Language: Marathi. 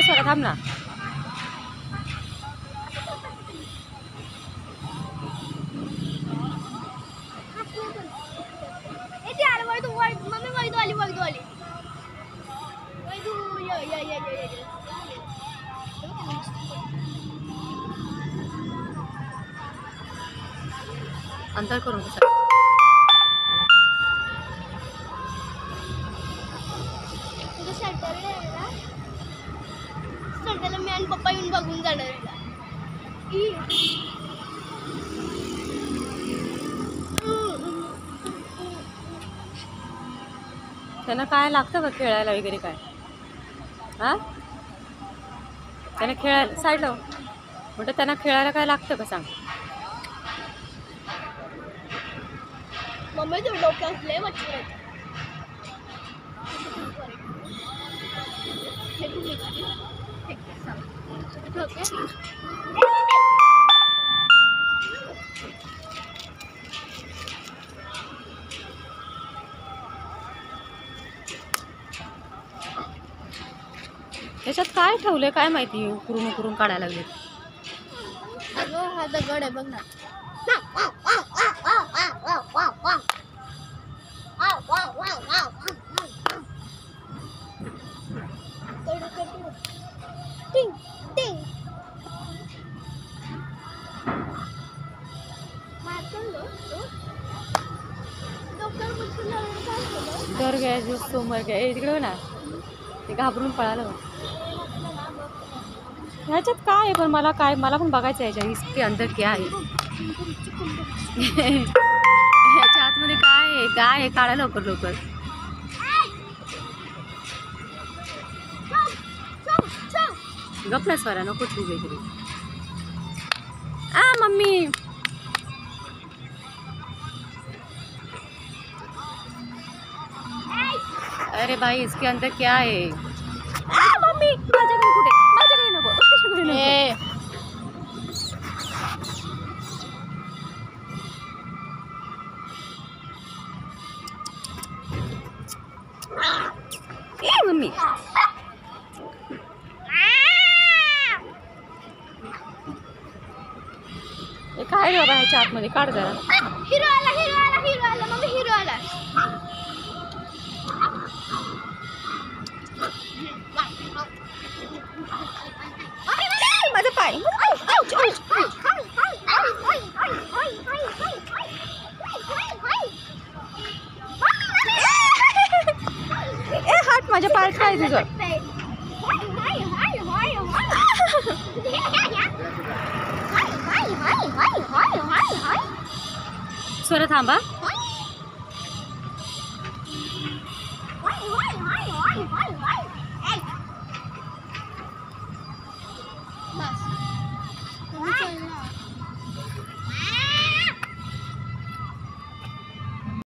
स्वरा थांब ना. अंतर करून सॅटरला मी आणि पप्पा येऊन बघून जाणार. त्यांना काय लागतं का खेळायला वगैरे काय? हा, त्यांना खेळायला साईडला म्हटलं, त्यांना खेळायला काय लागतं का सांग? मम्मी तो डोक्यात लय मच्छर आहे. त्याच्यात काय ठेवलंय काय माहिती, उकरून उकरून काढायला लागले. अगं हा दगड आहे बघ ना. डर गया जो सो मर गया. तिकडे हो ना, ते घाबरून पळालं. ह्याच्यात काय आहे पण मला पण बघायचं आहे ह्याच्या इसके अंदर क्या आहे. ह्याच्या आतमध्ये काय आहे काढा लवकर लवकर. गप ना स्वरा, नको तू वगैरे. मम्मी अरे भाई इसके अंदर क्या है? मम्मी माझ्याकडे कुठे, माझ्याकडे नको, माझ्याकडे नको. मम्मी हे काय रे बाबा, ह्याच्या आतमध्ये काढ जरा. हिरो आला, हिरो आला, हिरो आला. मम्मी हिरो आला. माझा पाय. हात माझ्या पायात काय तुझं. स्वरा थांबा. बस